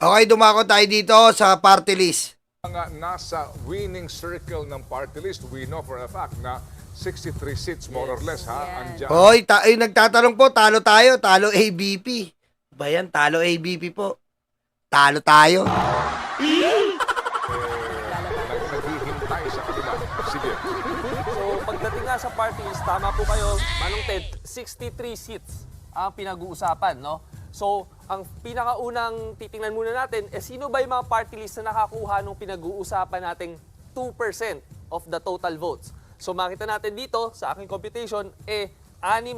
Okay, dumako tayo dito sa party list. Mga nasa winning circle ng party list, we know for a fact na 63 seats more or less andyan. Hoy, nagtatanong po, talo tayo, talo ABP. Ba yan, talo ABP po. Talo tayo. Naghihintay sa kanila. Sige. So, pagdating nga sa party list, tama po kayo, Manong Ted, 63 seats ang pinag-uusapan, no? So, ang pinakaunang titingnan muna natin, sino ba yung mga party list na nakakuha nung pinag-uusapan nating 2% of the total votes? So, makita natin dito, sa aking computation, 6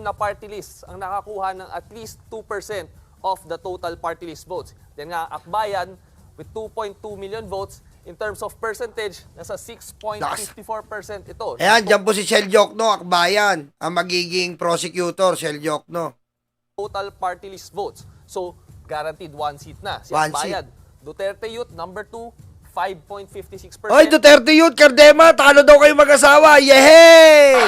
na party lists ang nakakuha ng at least 2% of the total party list votes. Then nga, Akbayan, with 2.2 million votes, in terms of percentage, nasa 6.54% ito. Ayan, dyan po si Shell Jokno, Akbayan. Ang magiging prosecutor, Shell Jokno. Total party list votes. So, guaranteed one seat na. Si One Akbayan. Duterte Youth, number 2, 5.56%. Hoy, Duterte Youth, Cardema, talo daw kayo mag-asawa. Yehey!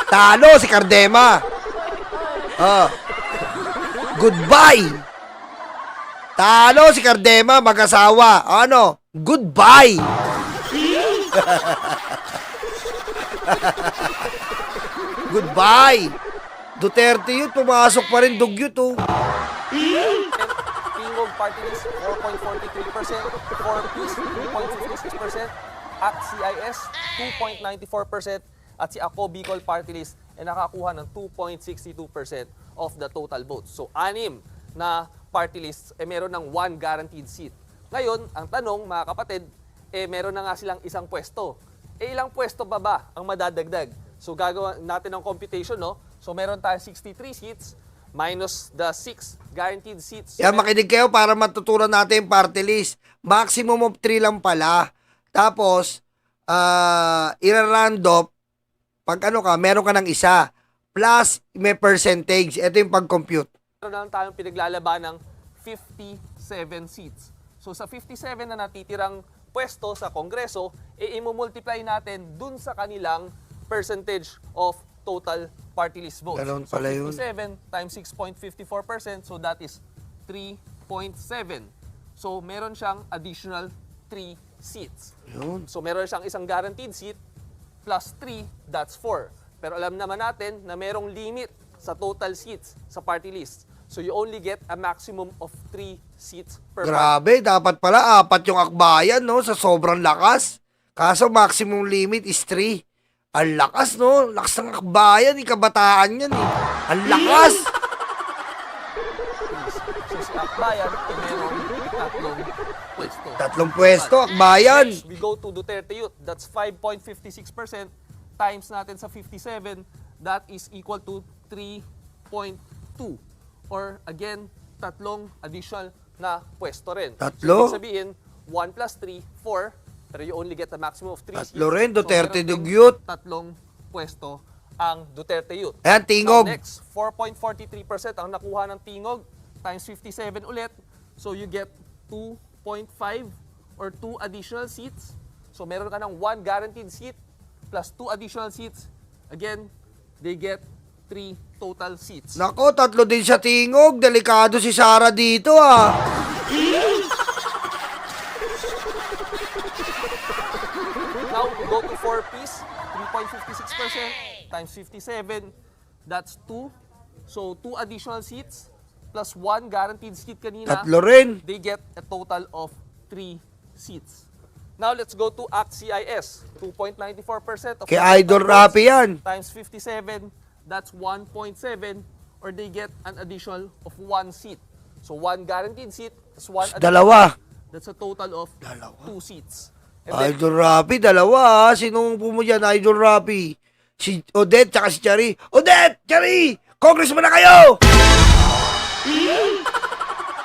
Talo si Cardema. Goodbye. Talo si Cardema, mag-asawa. Ano? Goodbye. Goodbye. Duterte yun, pumasok pa rin dugyot oh. Tingog party list, 4.43%. 4Ps, 3.56%. ACT CIS, 2.94%. At si Ako Bicol party list ay nakakuha ng 2.62% of the total votes. So, 6 na party lists meron ng 1 guaranteed seat. Ngayon, ang tanong mga kapatid, meron na nga silang isang pwesto. Ilang pwesto ba ang madadagdag? So, gagawa natin ng computation, no? So, meron tayong 63 seats minus the 6 guaranteed seats. Yan, makinig kayo para matutunan natin yung party list. Maximum of 3 lang pala. Tapos, ira-random, pag ano ka, meron ka ng isa. Plus, may percentage. Ito yung pag-compute. Meron lang tayong pinaglalaban ng 57 seats. So sa 57 na natitirang pwesto sa Kongreso, i-multiply natin dun sa kanilang percentage of total party list votes. Ganun So pala yun. 57 times 6.54%, so that is 3.7. So meron siyang additional 3 seats. Yun. So meron siyang isang guaranteed seat plus 3, that's 4. Pero alam naman natin na merong limit sa total seats sa party list. So you only get a maximum of 3 seats per party. Grabe, dapat pala 4 yung Akbayan, no? Sa sobrang lakas. Kaso maximum limit is 3. Ang lakas, no? Lakas ng Akbayan, kabataan yan, eh. Ang lakas! So si Akbayan, merong 3 pwesto. 3 pwesto, Akbayan. Next, we go to Duterte Youth. That's 5.56% times natin sa 57. That is equal to 3.2. Or again, 3 additional na pwesto rin. Tatlo? So, ibig sabihin, 1 plus 3, 4. Pero you only get a maximum of 3 seats. Tatlo rin, Duterte meron ding Dugyot. 3 pwesto ang Duterte Youth. Ayan, Tingog. Now, next, 4.43% ang nakuha ng Tingog times 57 ulit. So you get 2.5 or 2 additional seats. So meron ka ng 1 guaranteed seat plus 2 additional seats. Again, they get 3 total seats. Nako, 3 din siya Tingog. Delikado si Sara dito, ah. Now, go to 4Ps, 3.56% times 57, that's 2. So 2 additional seats plus 1 guaranteed seat kanina. 3 rin. They get a total of 3 seats. Now, let's go to ACT CIS. 2.94% of Kay the total Idol votes Rapi yan. times 57, that's 1.7, or they get an additional of 1 seat. So 1 guaranteed seat plus 1 additional. Dalawa. That's a total of 2 seats. And then, Idol Rapi, dalawa, ah. Sinong pumo dyan, Idol Rapi? Si Odette, tsaka si Chari. Odette! Chari! Congressman na kayo!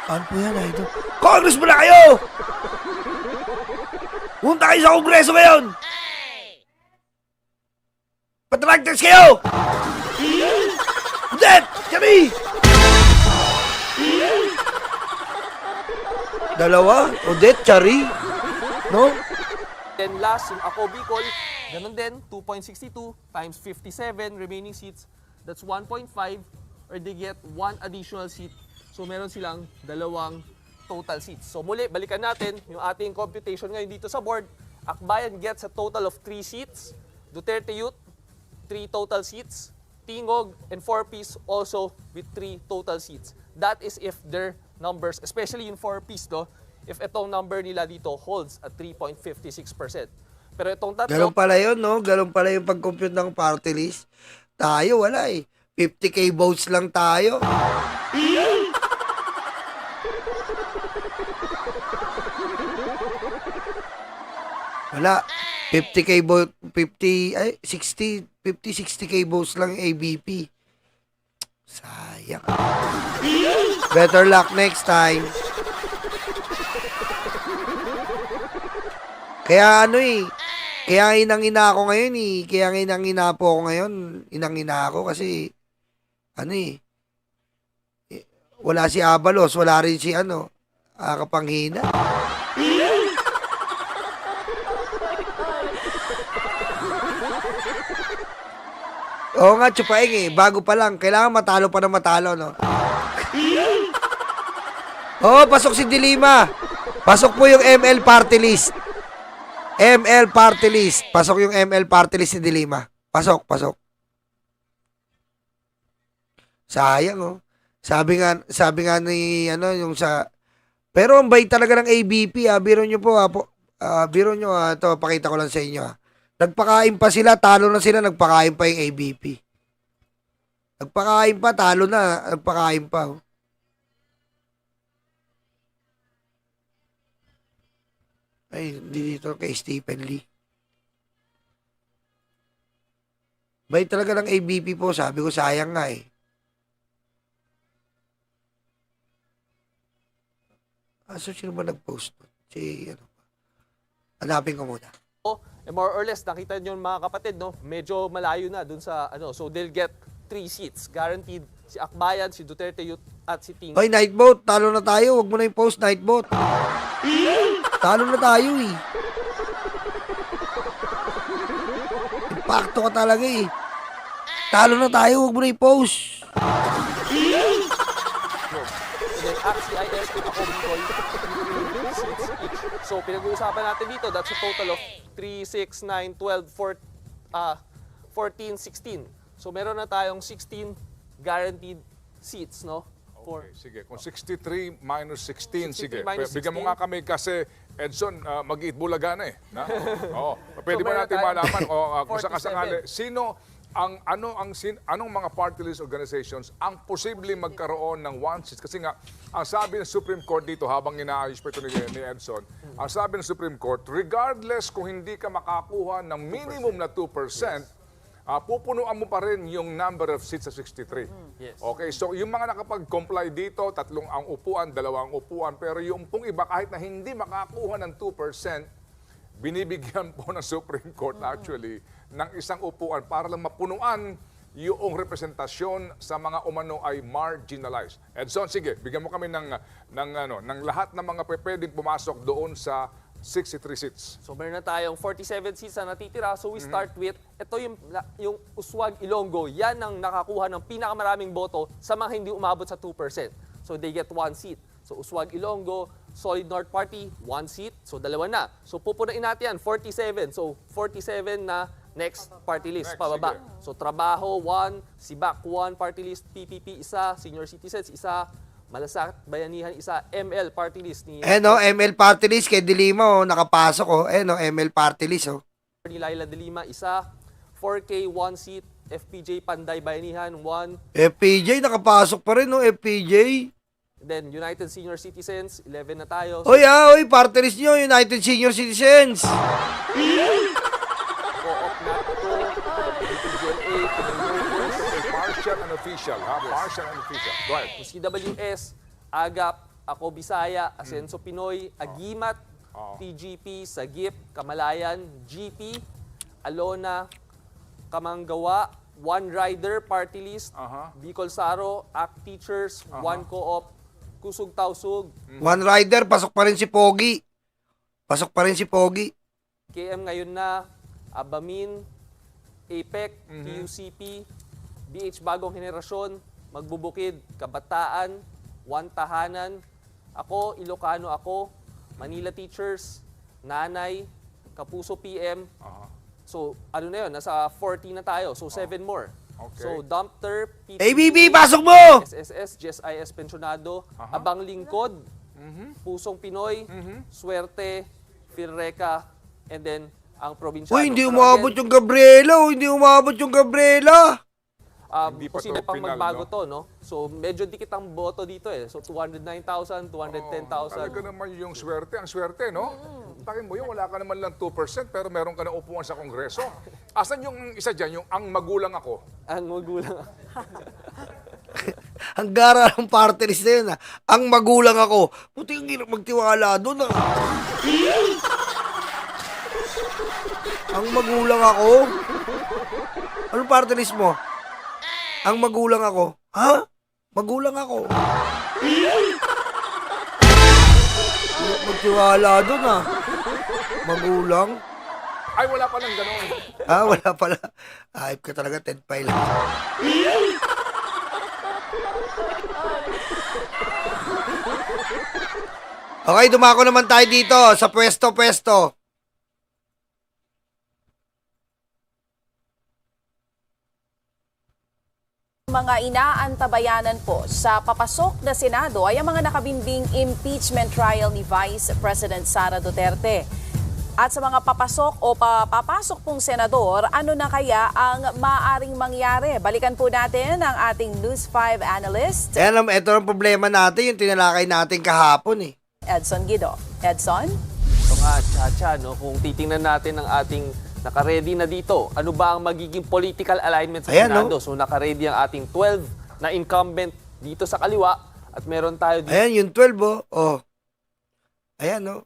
Ano po yan, Idol? Congressman na kayo! Punta kayo sa Kongreso ngayon! Patractors kayo! Odette! Chari! Dalawa? Odette, Chari? No? then yung last, yung Ako Bicol, ganun din, 2.62 times 57 remaining seats, that's 1.5, or they get 1 additional seat. So meron silang 2 total seats. So muli, balikan natin yung ating computation ngayon dito sa board. Akbayan gets a total of 3 seats. Duterte Youth, 3 total seats. Tingog and 4-piece also with 3 total seats. That is if their numbers, especially yung 4-piece, if itong number nila dito holds at 3.56%. Pero itong tatlo, Ganun pala yun, no? Ganun pala yung pag-compute ng party list. Tayo, wala eh. 50k votes lang tayo. Wala. 50k vote, 60k votes lang yung ABP. Sayang. Better luck next time. Kaya ano eh, kaya inang-ina ako ngayon eh. Kaya inang-ina po ako ngayon. Inang-ina ako kasi, ano wala si Abalos, wala rin si Kapanghina. Oo nga, Chupaeng eh. Bago pa lang. Kailangan matalo pa na matalo, no? Oo, pasok si Dilima. Pasok po yung ML party list. ML party list. Pasok yung ML party list ni Dilima. Pasok, pasok. Sayang, oh. Sabi nga ni, yung sa... Pero ang bait talaga ng ABP, ah. Biro nyo po, biro nyo, ito, pakita ko lang sa inyo, Nagpakain pa sila, talo na sila, nagpakain pa yung ABP. Nagpakain pa, talo na, nagpakain pa. Oh. Ay, hindi dito kay Stephen Lee. Bait talaga ng ABP po, sabi ko sayang nga eh. So, sino ba nag-post? Si, hanapin ko muna. more or less, nakita nyo mga kapatid, medyo malayo na dun sa, so they'll get 3 seats. Guaranteed si Akbayan, si Duterte Youth, at si Ting. Hoy, Nightbot, talo na tayo. Huwag mo na yung post, Nightbot. Talo na tayo eh. Impacto ka talaga eh. Talo na tayo, huwag mo na yung post. Then, ACT-CIS and Ako Bicol, 3 seats each. So, pinag-uusapan natin dito, that's a total of 3, 6, 9, 12, 14, 16. So, meron na tayong 16 guaranteed seats, no? Okay, sige. Kung 63 minus 16, 63 sige. minus Bigyan mo 16. nga kami kasi, Edson, mag-eat bulaga na eh. Na? Oo. Pwede So, ba meron natin tayong malaman kung 47. sakasakali, anong mga party list organizations ang posibleng magkaroon ng 1 seat? Kasi nga, ang sabi ng Supreme Court dito, habang inaayos pa ito ni Edson, ang sabi ng Supreme Court, regardless kung hindi ka makakuha ng minimum na 2%, pupunuan mo pa rin yung number of seats sa 63. Yes. Okay, so yung mga nakapag-comply dito, 3 ang upuan, 2 ang upuan, pero yung pong iba kahit na hindi makakuha ng 2%, binibigyan po ng Supreme Court actually ng isang upuan para lang mapunuan yung representasyon sa mga umano ay marginalized. Edson, sige, bigyan mo kami ng lahat ng mga pwedeng pumasok doon sa 63 seats. So, meron na tayong 47 seats na natitira. So, we start with, ito yung Uswag Ilonggo. Yan ang nakakuha ng pinakamaraming boto sa mga hindi umabot sa 2%. So, they get 1 seat. So, Uswag Ilonggo, Solid North Party, 1 seat. So, 2 na. So, pupunain natin yan, 47. So, 47 na next party list, Next, pababa. sige. So, Trabaho, 1. Sibak, 1. Party list, PPP, 1. Senior Citizens, 1. Malasakit, Bayanihan, 1. ML party list ni ML party list kay Dilima, nakapasok, ML party list, ni Laila de Lima, 1. 4K, 1 seat. FPJ, Panday, Bayanihan, 1. FPJ, nakapasok pa rin, FPJ. Then, United Senior Citizens, 11 na tayo. So, Oy, party list nyo, United Senior Citizens. Co-op na ito, BPGLA, Partial and official, ha? Partial and official. Go ahead. CWS, AGAP, Ako Bisaya, Asenso Pinoy, Agimat, TGP, Sagip, Kamalayan, GP, Alona, Kamanggawa, One Rider Party List, Bicol Saro, ACT Teachers, One Co-op, Kusog Tausug, One Rider, pasok pa rin si Pogi. Pasok pa rin si Pogi. KM ngayon na, Abamin, APEC, TUCP, DH Bagong Henerasyon, Magbubukid, Kabataan, One Tahanan, ako, Ilocano ako, Manila Teachers, Nanay, Kapuso PM. Aha. So, ano na yun? Nasa 40 na tayo. So, 7 more. Okay. So, Dumpter, ABB, pasok mo! SSS, GSIS Pensionado, Abang Lingkod, Pusong Pinoy, Swerte, Firreka, and then ang probinsyano. Uy, hindi Pero umabot again, yung Gabriela. Hindi umabot yung Gabriela. Hindi pa posible to pang final, magbago no? to, no? So, medyo dikit ang boto dito eh. So, 209,000, 210,000. Talaga naman yung swerte. Ang swerte, no? Takin mo yun, wala ka naman lang 2% pero meron ka na upuan sa Kongreso. Asan yung isa dyan, yung ang magulang ako? Ang magulang. Ang gara ng party list na yun, ah. Ang magulang ako. Puti yung hirap magtiwala doon, ah. Ang magulang ako? Anong party list mo? Ang magulang ako. Ha? Magulang ako. Hirap magtiwala doon, ah. Magulang? Ay, wala pa nang gano'n. Ah, wala pala. Hype ka talaga, Ted Pile. Okay, dumako naman tayo dito sa pwesto-pwesto. Mga inaantabayanan po sa papasok na Senado ay ang mga nakabimbing impeachment trial ni Vice President Sara Duterte. At sa mga papasok o papapasok pong senador, ano na kaya ang maaring mangyari? Balikan po natin ang ating News 5 analyst, Ayan, ito ang problema natin, yung tinalakay natin kahapon eh. Edson Guido. Edson? So nga, Chacha, no? Kung titingnan natin ang ating naka-ready na dito, ano ba ang magiging political alignment sa Ayan, Senado? no? So naka-ready ang ating 12 na incumbent dito sa kaliwa at meron tayo dito. Ayan, yung 12 oh. Oh. Ayan oh.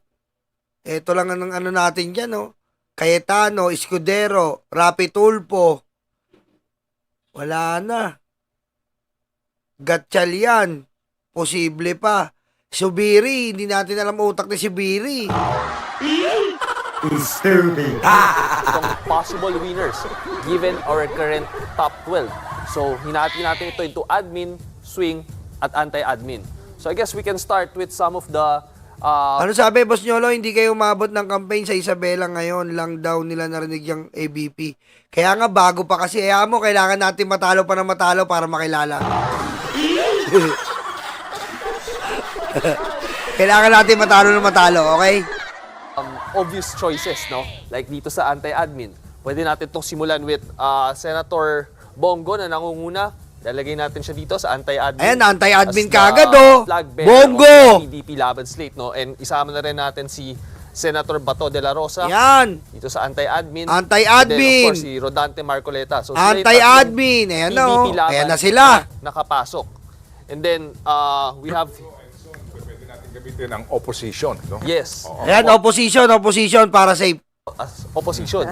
Ito lang ang ano natin dyan oh. Cayetano, Escudero, Rapi Tulfo. Wala na. Gatchalian. Posible pa. Subiri, hindi natin alam utak ni Subiri. Itong possible winners given our current top 12. So, hinati natin ito into admin, swing, at anti-admin. So, I guess we can start with some of the Ano sabi, Boss Nyolo, hindi kayo umabot ng campaign sa Isabela ngayon. Lang daw nila narinig yung ABP. Kaya nga, bago pa kasi. Kaya mo, kailangan natin matalo pa na matalo para makilala. Kailangan natin matalo na matalo, okay? obvious choices, no? Like dito sa anti-admin. Pwede natin itong simulan with Senator Bongo na nangunguna. Lalagay natin siya dito sa anti-admin. Ayan, anti-admin as the kagad, oh. flag bearer Bongo! of the PDP Laban Slate, no? And isama na rin natin si Senator Bato de la Rosa. Yan. Dito sa anti-admin. Anti-admin. And then, of course, si Rodante Marcoleta. So, sila yung Anti-admin. tatlong Ayan PDP na, oh. laban Ayan na sila. na nakapasok. And then, we have... Pwede natin gamitin ang opposition, no? Yes. Ayan, opposition para safe. As opposition.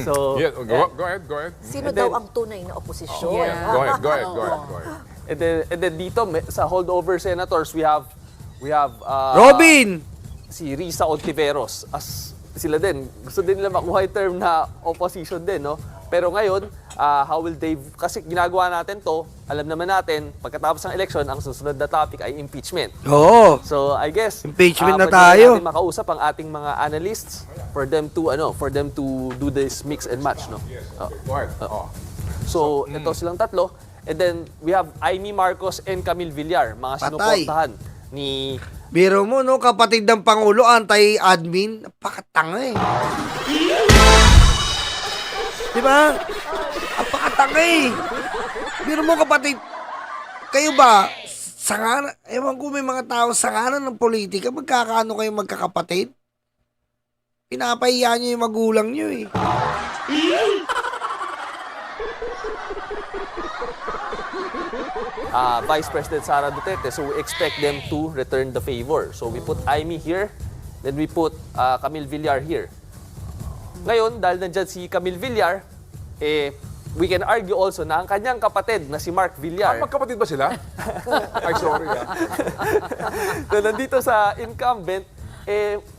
So, Yeah, go ahead. Sino And daw then- ang tunay na oposisyon? Go ahead. And then dito sa holdover senators, we have Robin! si Risa Ontiveros as sila din. Gusto din nila makuha yung term na opposition din, no? Pero ngayon, how will they, kasi ginagawa natin to, alam naman natin, pagkatapos ng election, ang susunod na topic ay impeachment. Oo. So, I guess, Impeachment na pwede tayo. natin makausap ang ating mga analysts for them to do this mix and match, no? Go ahead. So, ito silang tatlo. And then, we have Amy Marcos and Camille Villar, mga Patay. sinuportahan ni... Biro mo, no? Kapatid ng Pangulo, anti-admin. Napakatanga eh. Di ba? Napakatanga eh. Biro mo, kapatid. Kayo ba, sangalan, ewan ko may mga tao sangalan ng politika, magkakaano kayong magkakapatid? Pinapahiya nyo yung magulang nyo eh. Vice President Sara Duterte. So, we expect them to return the favor. So, we put Amy here, then we put Camille Villar here. Ngayon, dahil nandyan si Camille Villar, we can argue also na ang kanyang kapatid na si Mark Villar, Magkapatid ba sila? Ay, sorry na nandito sa incumbent,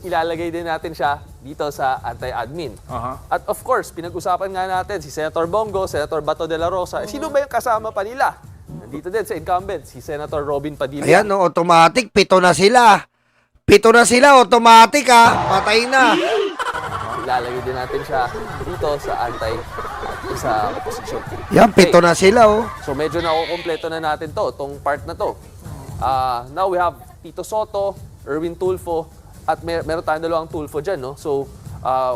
ilalagay din natin siya dito sa anti-admin. Aha. At of course, pinag-usapan nga natin si Senator Bongo, Senator Bato de la Rosa. Sino ba yung kasama pa nila? Nandito din sa incumbent, si Senator Robin Padilla. Ayan, no, automatic, 7 na sila. 7 na sila, automatic ha. Patay na. Ilalagay din natin siya dito sa sa opposition. Yan, 7 na sila, oh. So medyo nakukompleto na natin itong part na to. Now we have Tito Soto, Erwin Tulfo, at meron tayong dalawang Tulfo dyan, no? So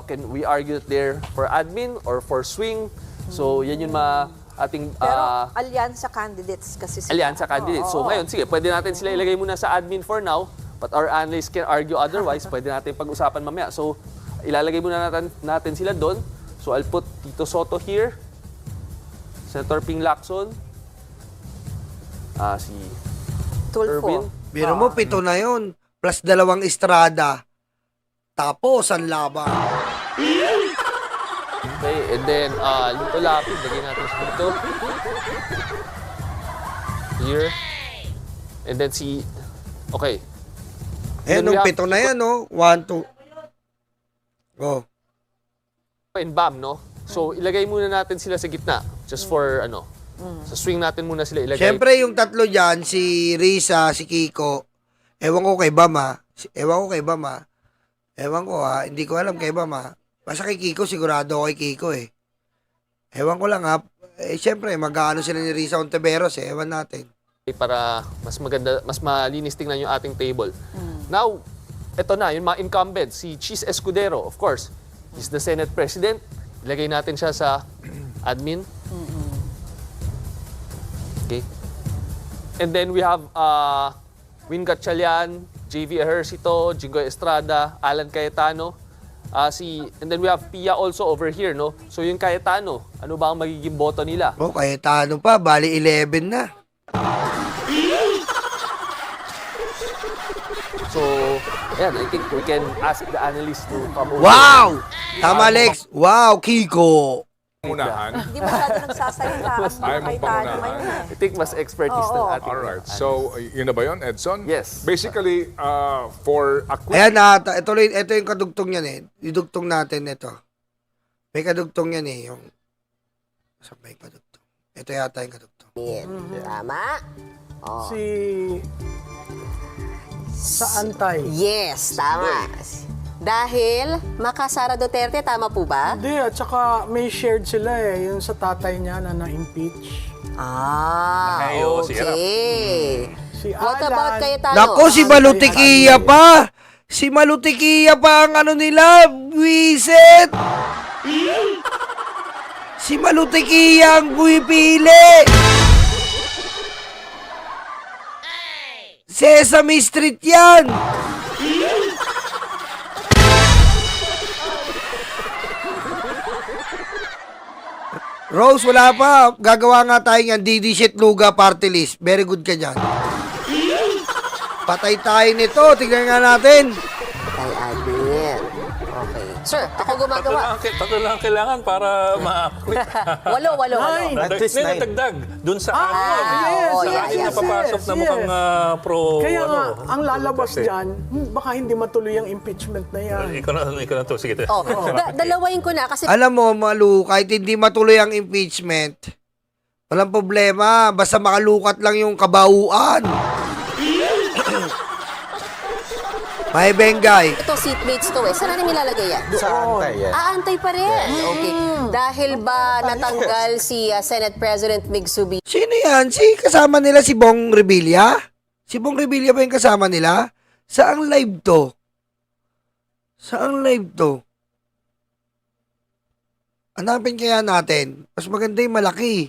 can we argue that they're for admin or for swing? So yan yung ating Pero alyansa candidates kasi sila. alyansa candidates. So ngayon, sige, pwede natin sila ilagay muna sa admin for now, but our analysts can argue otherwise. Pwede natin pag-usapan mamaya. So ilalagay muna natin sila doon. So I'll put Tito Soto here, Senator Ping Lacson, si Tulfo. Erwin. Biro mo, 7 na yun. Plus 2 Estrada. Tapos, ang laban. Okay, and then Lito Lapid, lagay natin siya dito. Here. And then okay. Ayan, Then we nung have 7 na yan, no? 1, 2. Go. And BAM, no? So ilagay muna natin sila sa gitna. Just for, sa swing natin muna sila ilagay. Siyempre, yung tatlo dyan, si Risa, si Kiko, ewan ko kay Bam, ha? Ewan ko, ha? Hindi ko alam kay Bam, ha? Basta kay Kiko, sigurado ako kay Kiko, eh. Ewan ko lang, ha? Siyempre, mag-ano sila ni Risa Ontiveros, eh. Ewan natin. Para mas maganda, mas malinis tingnan yung ating table. Now, eto na, yung mga incumbents. Si Cheese Escudero, of course, is the Senate President. Ilagay natin siya sa admin. Okay. And then we have Win Gatchalian, JV Ejercito, Jingoy Estrada, Alan Cayetano. And then we have Pia also over here, no? So yung Cayetano, ano ba ang magiging boto nila? Oh, kahit ano pa, bali 11 na. So, ayan, I think we can ask the analysts to come over. Wow! Tama, Lex. Wow, Kiko. Unahan. Hindi masyado nagsasalita ang Ayaw mong kahit pangunahan. ngayon. I think mas expertise ng ating Alright. analysts. So, yun na ba yun, Edson? Yes. Basically, for a quick... Ayan na, ito yung kadugtong yan, eh. Idugtong natin ito. May kadugtong yan, eh. Yung... Saan ba yung kadugtong? Ito yata yung kadugtong. Tama? Oh. Sa antay. Yes, tama. Dahil Sara Duterte, tama po ba? Hindi, at saka may shared sila eh, yung sa tatay niya na na-impeach. Okay. Si What Alan, about Cayetano? Nako, si Malutikia pa! Si Malutikia pa ang ano nila, wiset! Si Malutikia ang buwipili! Sesame Street yan! Rose, wala pa. Gagawa nga tayo yan. Didi Shit Luga Party List. Very good ka dyan. Patay tayo nito. Tignan nga natin. Kay admin. Okay. Sir, ako gumagawa. Tatlo lang kailangan para ma-quit. Walo. Dagdag dun sa yes, sa yes, akin yes, na papasok na mukhang pro... Kaya nga, ang lalabas Duterte. dyan, baka hindi matuloy ang impeachment na yan. Ikaw na to. Sige. Oh, dalawain ko na kasi Alam mo, Malu, kahit hindi matuloy ang impeachment, walang problema. Basta makalukat lang yung kabauan. May Bengay. ito seatmates to eh. Saan natin ilalagay yan? Sa antay. Aantay pa rin. Okay. Dahil ba natanggal si Senate President Mig Subi? Sino yan? Si kasama nila si Bong Revilla? Si Bong Revilla ba yung kasama nila? Saang live to? Saang live to? Hanapin kaya natin. Mas maganda yung malaki.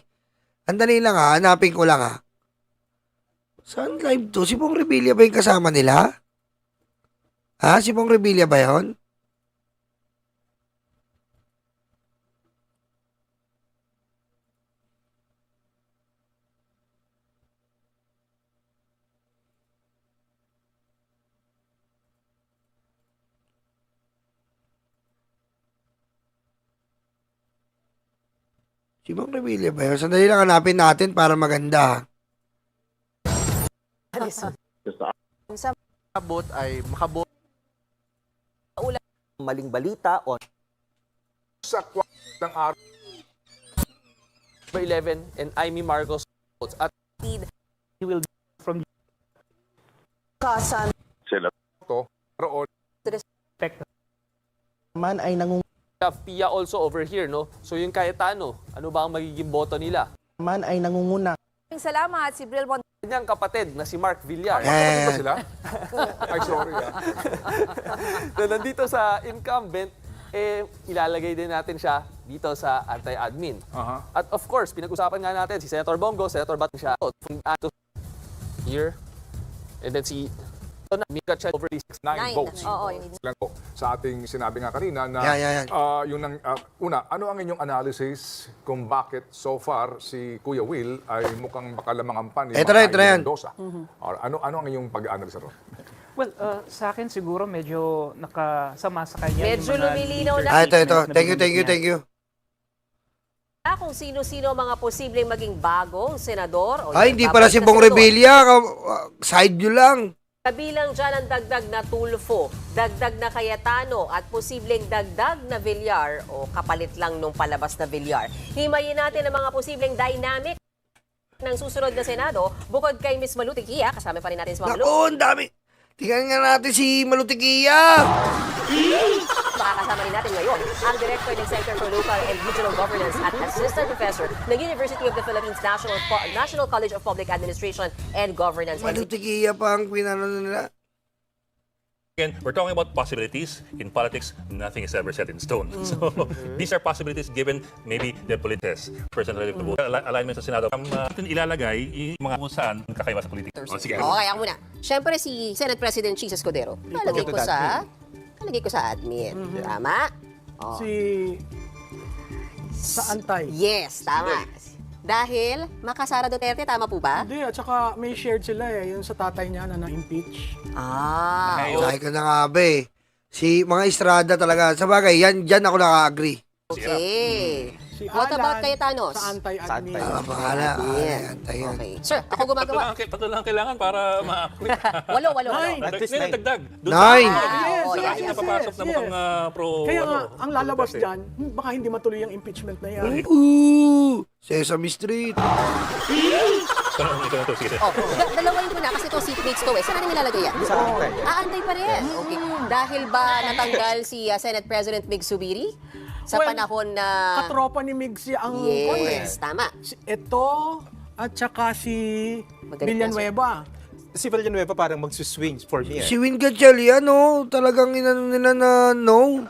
Andali lang ha. Hanapin ko lang ha. Saan live to? Si Bong Revilla ba yung kasama nila? Ha? Si Bong Revilla ba yun? Si Bong Revilla ba yun? Sandali lang hanapin natin para maganda. Sa maling balita o Sa ng araw, 11 and Amy Marcos votes. At Kasan. roon, man ay Pia also over here, no? So yung Cayetano, ano ba ang magiging boto nila? nangunguna. Salamat si Bril Mon. Kanyang kapatid na si Mark Villar. di ba sila? Ay, sorry Na nandito sa incumbent, ilalagay din natin siya dito sa anti-admin. Aha. At of course, pinag-usapan nga natin si Senator Bongo, Senator Batin siya. Here. And then si Mika Chan over these 9 votes. Oo, yun. Lang po. Sa ating sinabi nga kanina na Yan. yung una, ano ang inyong analysis kung bakit so far si Kuya Will ay mukhang makalamang ang pan ni Ito na yan. Mendoza? Or ano ang inyong pag-analysis ron? Well, sa akin siguro medyo nakasama sa kanya. Medyo yung mga lumilinaw na. Ito. statements na Thank binanggit you. Kung sino-sino ang mga posibleng maging bagong senador. Ay, hindi pala si Bong Revilla. Side nyo lang. Kabilang dyan ang dagdag na Tulfo, dagdag na Cayetano at posibleng dagdag na Villar o kapalit lang nung palabas na Villar. Himayin natin ang mga posibleng dynamic ng susunod na Senado bukod kay Ms. Malutikia. Kasama pa rin natin si Ma'am Lu. Naku, ang dami. Tingnan nga natin si Malutikia. Makakasama rin natin ngayon ang Director ng Center for Local and Regional Governance at Assistant Professor ng University of the Philippines National College of Public Administration and Governance. Malutikia pa ang pinano nila. Again, we're talking about possibilities. In politics, nothing is ever set in stone. So these are possibilities given maybe the politics, personal alignment sa Senado. Natin ilalagay yung mga kung saan kakaiba sa politika. O, sige. Okay, ako muna. Siyempre si Senate President Chis Escudero. Lalagay ko sa admin. Tama? Oh. Sa antay. Yes, tama. Dahil makasara Duterte, tama po ba? Hindi, at saka may shared sila yung sa tatay niya na na-impeach. Sabi ko na nga ba eh. Si mga Estrada talaga. Sa bagay, dyan ako naka-agree. Okay. Si What about Alan, Cayetanos? Sa antay-admin. Pangalan. Antay yan. Okay. Sir, ako gumagawa. Tatlo lang kailangan para ma-click. Walo. Ngayon, dagdag. Doon Nine. Oh, sa yes, akin napapasok na mukhang pro... Kaya nga, ano, ang lalabas Duterte. dyan, baka hindi matuloy ang impeachment na yan. Sesame Street. Ito na to, sige. Oh, dalawain ko na kasi ito seatmates to eh. Saan natin nilalagay yan? Sa antay. Antay pa rin. Okay. Dahil ba natanggal si Senate President Mig Subiri sa Well, panahon na... Katropa ni Migsi ang Yes, tama. Ito, at saka si Magaling Villanueva. Si Villanueva parang magsuswing for me. Si Win Gatchalian, oh. Talagang inano nila na no.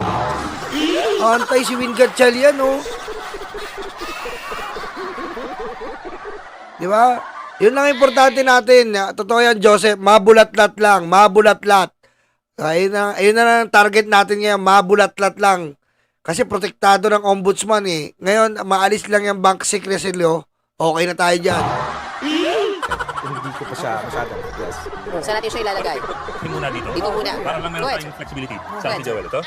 Antay si Win Gatchalian, oh. Di ba? Yun lang importante natin. Totoo yan, Joseph. Mabulat-lat lang. Mabulat-lat. Ayun na ang target natin ngayon. Mabulat-lat lang. Kasi protektado ng ombudsman eh. Ngayon, maalis lang yung bank secrecy law. Okay na tayo dyan. Hindi ko pa siya masyadong. Yes. Saan natin siya ilalagay? Hindi muna dito. Dito muna. Para lang Go meron ahead, tayong sir. flexibility. Go Sa ahead, si Joel, ito?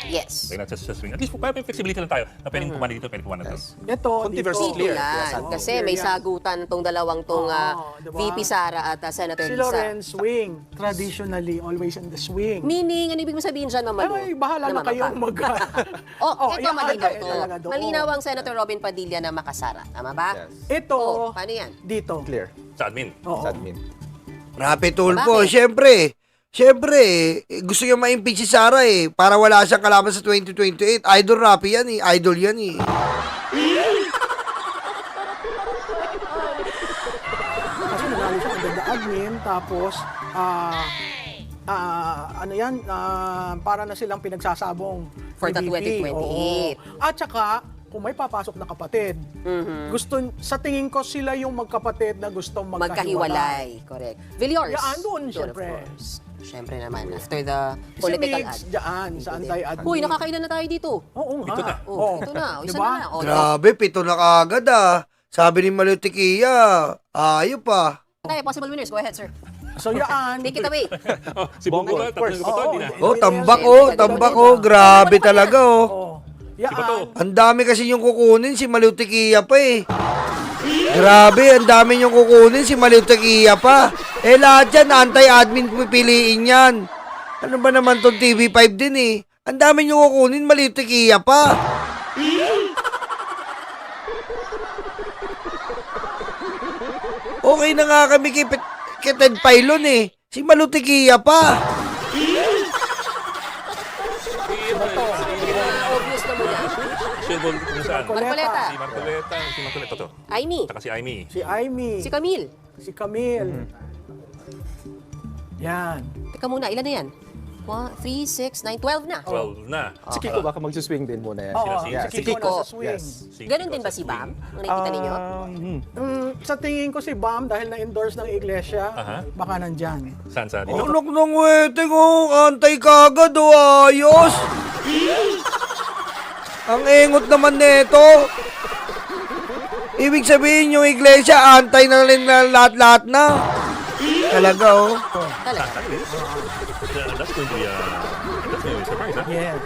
Yes. Lagyan natin sa swing. At least para may flexibility lang tayo na pwedeng pumana dito, pwedeng pumana dito. Ito, Controversy dito. clear. Yan. Yes, Kasi may sagutan tong dalawang tong diba? VP Sara at Senator Si Lisa. Loren swing. Traditionally, always in the swing. Meaning, ano ibig mo sabihin dyan, Mama Lu? Ay, bahala na kayong mag... Oh, ito yan, malinaw to. talaga doon. Malinaw ang Senator Robin Padilla na makasara. Tama ba? Yes. Ito, Oh, paano yan? dito. Clear. Sa admin. Oo. Sa admin. Rapi Tulfo. Bakit? Siyempre, gusto niya ma-impeach si Sara eh. Para wala siyang kalaban sa 2028. Idol Rapi yan eh. Idol yan eh. Kasi nanalo siya under the admin, tapos, ano yan, para na silang pinagsasabong. For the PBB. 2028. Oo. At saka, kung may papasok na kapatid, sa tingin ko sila yung magkapatid na gustong magkahiwalay. Magkahiwalay. Correct. Villar. Yan, doon, of syempre. course. Siyempre naman, after the Si political Migs, ad. dyan, sa anti-admin. Uy, nakakailan na tayo dito. Oo nga. Ito na. Oh, ito na. O, isa Diba? na. O, Grabe, 7 na kaagad ah. Sabi ni Malutikia, ayaw pa. tayo, possible winners. Go ahead, sir. So yan. Take it away. Si Bongo ba? Tatlo ko pa to, hindi na. Oh, tambak oh. Grabe talaga oh. Oh. Yan. Ang dami kasi yung kukunin si Malutikia pa eh. Grabe, ang dami yung kukunin si Malutikia pa. Lahat yan, anti-admin pipiliin yan. Ano ba naman tong TV5 din eh. Ang dami nyo kukunin, maliit Tequila pa. Okay na nga kami kay Ted Pailon eh. Si Malutikia pa. Obvious na muna. Silbol kung saan? Marcoleta. Si Marcoleta to. Aimee. Saka si Aimee. Si Aimee. Si Camille. Si Camille. Yan. Teka muna, ilan na yan? 1, 3, 6, 9, 12 na. 12 na. Si Kiko baka mag-swing din muna yan. Oo, Sino? si Kiko nasa swing. Yes. Ganon din ba si Bam? Ang nakikita ninyo? Sa tingin ko si Bam, dahil na-endorse ng iglesia, Aha. baka nandyan. Saan sa dito? Anak ng wedding oh. Antay kagad oh. Ayos. Ang engot naman nito. Ibig sabihin yung iglesia, antay na rin na lahat-lahat na. Talaga oh. Talaga. That's going to be a surprise, ha? Yes.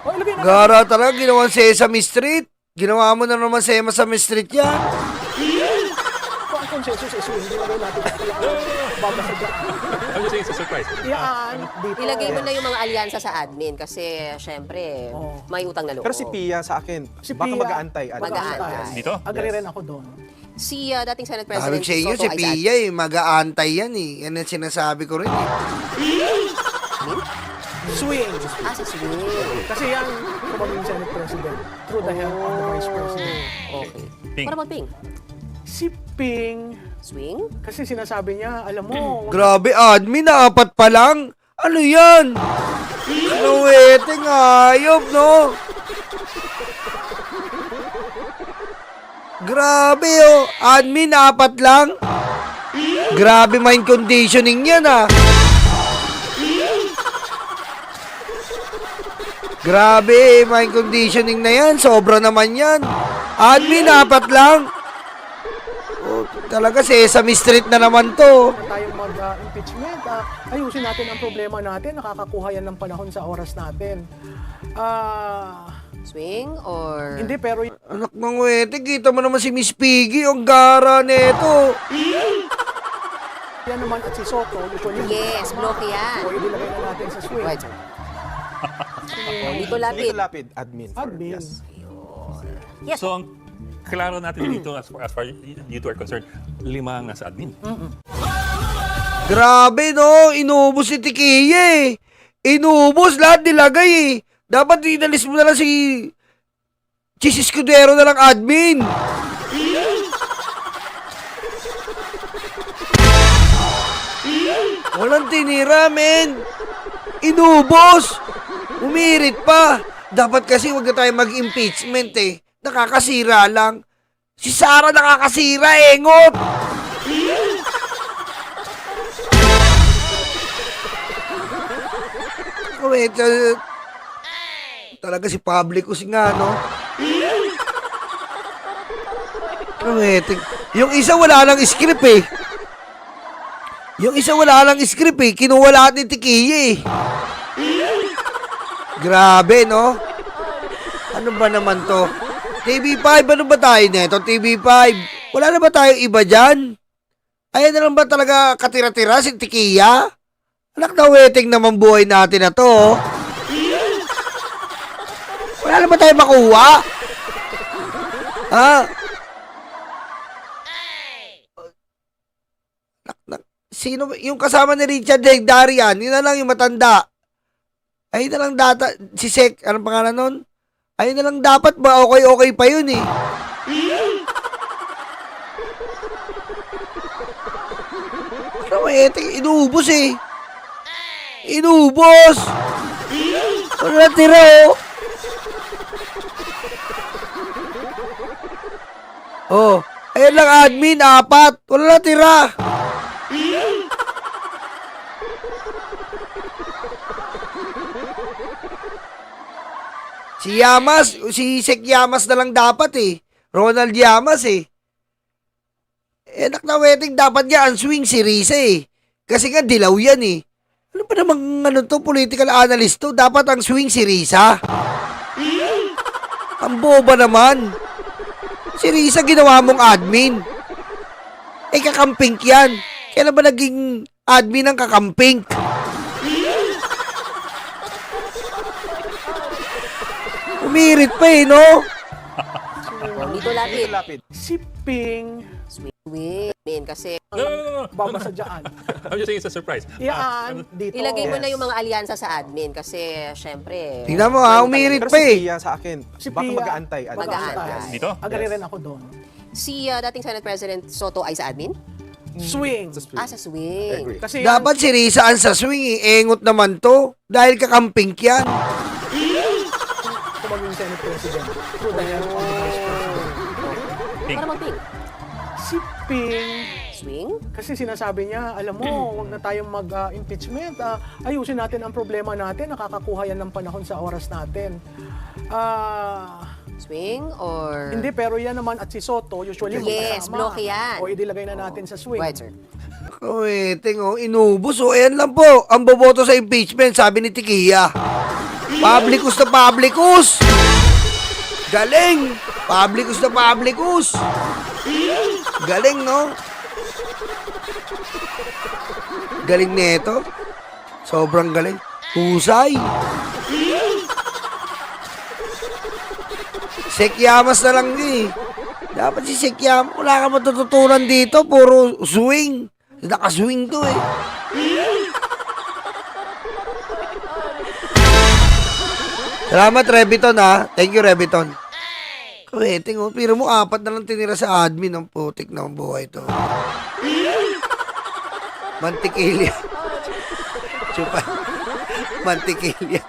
O, ilagay na. Gara talaga, ginawa Sesame Street. Ginawa mo na naman Sesame Street yan. Kung ang consensus is swing, ilagay natin. Babasa dyan. I'm just saying it's a surprise. Yan, dito. Ilagay mo na yung mga alyansa sa admin kasi syempre may utang na loob. Pero si Pia sa akin, Si baka Pia, mag-aantay. Mag-aantay. Dito? Agree rin ako doon. Si dating Senate President Sabi sa inyo, Soto si ay Pia eh, mag-aantay yan eh. Yan ang sinasabi ko rin eh. Swing. si Swing. Kasi yan, kung maging Senate President, through the help of the Vice President. Okay. Ping. Para Ping. Si Ping, Swing? kasi sinasabi niya, alam mo, Grabe, admin na 4 pa lang. Ano yan? Ano wedding, ayop, no? Grabe, oh. Admin, 4 lang. Grabe mind conditioning yan, ah. Grabe, mind conditioning na yan. Sobra naman yan. Admin, 4 lang. Oh, talaga, Sesame Street na naman to. tayong mag-impeachment, ayusin natin ang problema natin, nakakakuha yan ng panahon sa oras natin. Swing or... Hindi, pero Anak ng wedding, kita mo naman si Miss Piggy, ang gara neto. yan naman at si Soto, usually, Yes, bloke yan. o ilagay na natin sa swing. Right, sir. Nico Lapid. Nico Lapid, admin. Admin. Yes. Yes. So, ang klaro natin dito as far you two are concerned, 5 ang nasa admin. Grabe, no? Inubos si Tikiya eh. Inubos, lahat nilagay eh. Dapat inalis mo na lang si Chis Escudero na lang admin. Walang tinira, men. Inubos. Umirit pa. Dapat kasi wag na tayo mag-impeachment eh. Nakakasira lang. Si Sara nakakasira, engot. Wait, talaga si Publicus nga, no? Wait, yung isa wala lang script eh. Yung isa wala lang script eh. Kinuha lahat ni Tikiya eh. Grabe, no? Ano ba naman to? TV5, ano ba tayo neto? TV5, wala na ba tayong iba dyan? Ayan na lang ba talaga katira-tira si Tikiya? Anak na waiting naman buhay natin na to. Oh. Wala na ba tayo makuha? Ha? Sino, yung kasama ni Richard Darian, yun na lang yung matanda. Ayun na lang data, si Sek, anong pangalan nun? Ayun na lang dapat ba, okay pa yun eh. Pero inuubos eh. Inubos! Wala na tira, oh. Oh, ayun lang admin, 4. Wala na tira. Si Yamas, si Sek Yamas na lang dapat eh. Ronald Yamas eh. Enak na wedding, dapat nga ang swing si Risa eh. Kasi nga dilaw yan eh. Ano ba namang ano to, political analyst to? Dapat ang swing si Risa. Ang boba naman. Si Risa ginawa mong admin. Eh kakampink yan. Kailan ba naging admin ng kakampink? Umirit pa eh, no? Oh, dito lapit. Lapid. Si Ping, Swing. Kasi No. babasa dyan. I'm just saying it's a surprise. Yan, dito. ilagay mo na yung mga alyansa sa admin kasi syempre... Tingnan mo ha, umirit Pero pa si eh. Pia sa akin, Si baka Pia, mag-aantay. mag-aantay. Dito? Agree rin ako doon. Si dating Senate President Soto ay sa admin? Swing. Sa swing. Agree. Kasi Dapat si Risa ang sa swing eh. Engot naman to. Dahil kakamping yan. kung maging Senate President. True dahil ako ang Vice President. Pink. Para mag-ping. Si Ping, Swing? kasi sinasabi niya, alam mo, huwag na tayong mag-impeachment. Ayusin natin ang problema natin. Nakakakuha yan ng panahon sa oras natin. Swing or... Hindi, pero yan naman at si Soto, usually Yes, magkasama. bloke yan. O idilagay na natin sa swing. Right, sir. Kuweting oh, inubos oh. Ayan lang po. Ang boboto sa impeachment, sabi ni Tikiya. Publicus na publicus. Galing. Publicus na publicus. Galing, no? Galing nito. Sobrang galing. Husay. Sekyamas na lang eh. Dapat si Sekyamas, wala ka matututunan dito. Puro swing. Nakaswing to eh. Salamat, Rebiton ha. Thank you, Rebiton. Kuweting oh. Pero mo, 4 na lang tinira sa admin. Ang putik ng buhay to. Mantikilya. Chupa. Mantikilya.